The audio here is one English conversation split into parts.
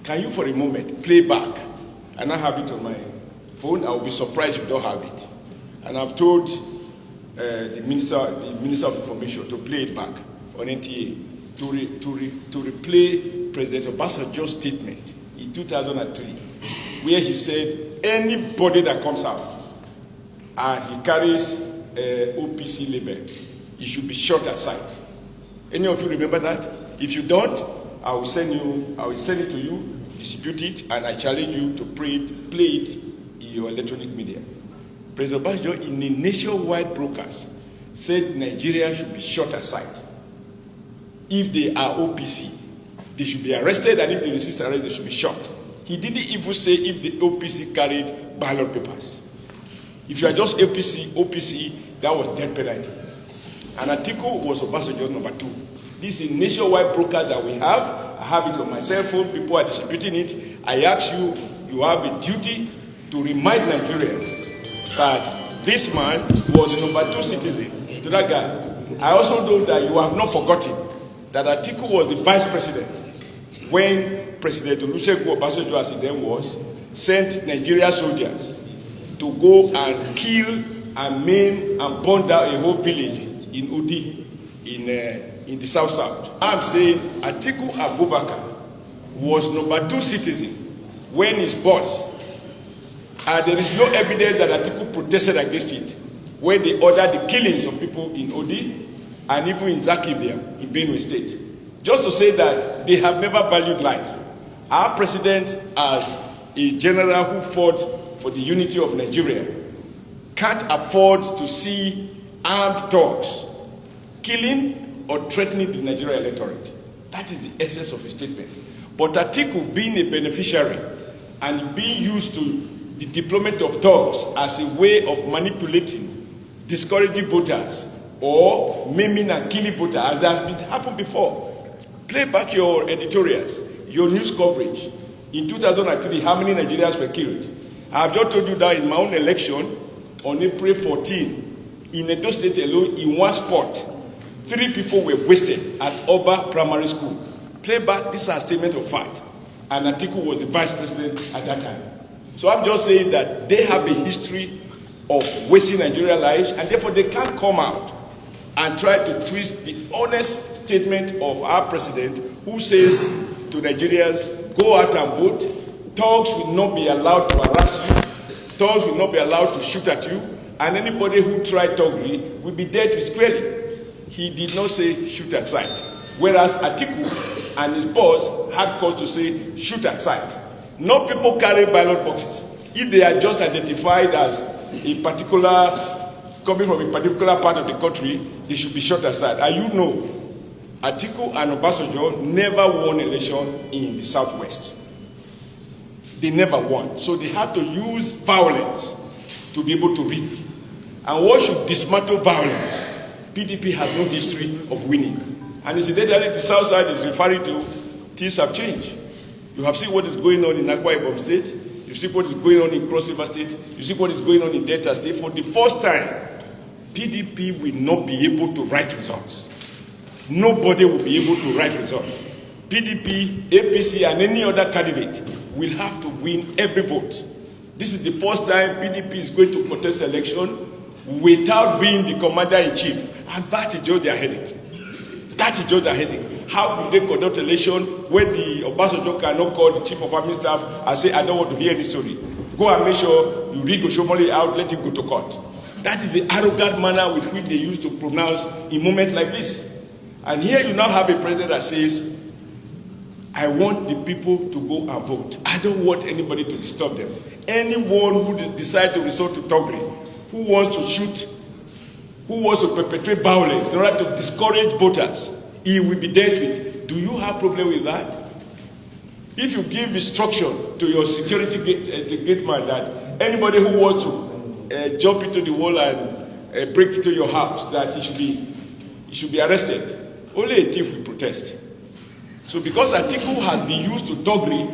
Can you, for a moment, play back? And I have it on my phone. I will be surprised if you don't have it. And I've told the Minister of Information to play it back on NTA to replay President Obasanjo's statement in 2003, where he said anybody that comes out and he carries OPC label, he should be shot at sight. Any of you remember that? If you don't, I will send it to you, distribute it, and I challenge you to play it in your electronic media. President Obasanjo, in a nationwide broadcast, said Nigeria should be shot at sight. If they are OPC, they should be arrested, and if they resist arrest, they should be shot. He didn't even say if the OPC carried ballot papers. If you are just OPC, that was death penalty. And Atiku was Obasanjo's number 2. This is a nationwide broadcast that we have. I have it on my cell phone. People are distributing it. I ask you, you have a duty to remind Nigerians that this man was a number 2 citizen to that guy. I also know that you have not forgotten that Atiku was the vice president when President Olusegun Obasanjo, as he then was, sent Nigeria soldiers to go and kill and maim and burn down a whole village in Udi in the south. I'm saying Atiku Abubakar was number 2 citizen when his boss, and there is no evidence that Atiku protested against it, when they ordered the killings of people in Odi and even in Zakibia in Benue State. Just to say that they have never valued life. Our president, as a general who fought for the unity of Nigeria, can't afford to see armed thugs killing or threatening the Nigerian electorate. That is the essence of his statement. But Atiku, being a beneficiary and being used to the deployment of thugs as a way of manipulating, discouraging voters, or maiming and killing voters, as has happened before. Play back your editorials, your news coverage. In 2003, how many Nigerians were killed? I have just told you that in my own election, on April 14, in Edo State alone, in one spot, 3 people were wasted at Oba Primary School. Play back, this is a statement of fact. And Atiku was the vice president at that time. So I'm just saying that they have a history of wasting Nigerian lives, and therefore they can't come out and try to twist the honest statement of our president, who says to Nigerians, go out and vote. Thugs will not be allowed to harass you. Thugs will not be allowed to shoot at you. And anybody who tried thuggery will be dealt with squarely. He did not say shoot at sight. Whereas Atiku and his boss had cause to say shoot at sight. No people carry ballot boxes. If they are just identified as a particular, coming from a particular part of the country, they should be shot at sight. And you know, Atiku and Obasanjo never won election in the Southwest. They never won. So they had to use violence to be able to win. And what should dismantle violence? PDP has no history of winning. And incidentally, the South Side is referring to things have changed. You have seen what is going on in Akwa Ibom State. You see what is going on in Cross River State. You see what is going on in Delta State. For the first time, PDP will not be able to write results. Nobody will be able to write results. PDP, APC, and any other candidate will have to win every vote. This is the first time PDP is going to contest election without being the commander-in-chief. And that is just their headache. That is just their headache. How will they conduct election when the Obasanjo cannot call the chief of army staff and say, I don't want to hear this story. Go and make sure you read Oshomole out, let him go to court. That is the arrogant manner with which they used to pronounce in moments like this. And here you now have a president that says, I want the people to go and vote. I don't want anybody to disturb them. Anyone who decides to resort to thuggery, who wants to shoot, who wants to perpetrate violence in order to discourage voters, he will be dealt with. Do you have a problem with that? If you give instruction to your security gate man that anybody who wants to jump into the wall and break into your house, that he should be arrested, only a thief will protest. So because Atiku has been used to thuggery,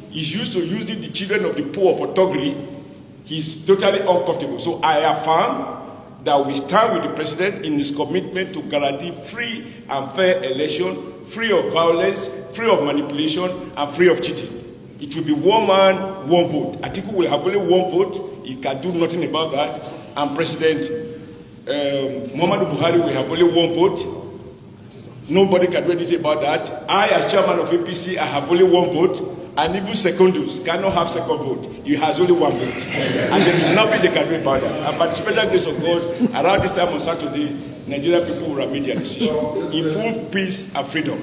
he's used to using the children of the poor for thuggery, he's totally uncomfortable. So I affirm that we stand with the president in his commitment to guarantee free and fair election, free of violence, free of manipulation, and free of cheating. It will be one man, one vote. Atiku will have only one vote. He can do nothing about that. And President Muhammadu Buhari will have only one vote. Nobody can do anything about that. I, as chairman of APC, I have only one vote. And even secondus cannot have second vote. He has only one vote. And there's nothing they can do about that. And by the special grace of God, around this time on Saturday, Nigerian people will have made their decision in full peace and freedom.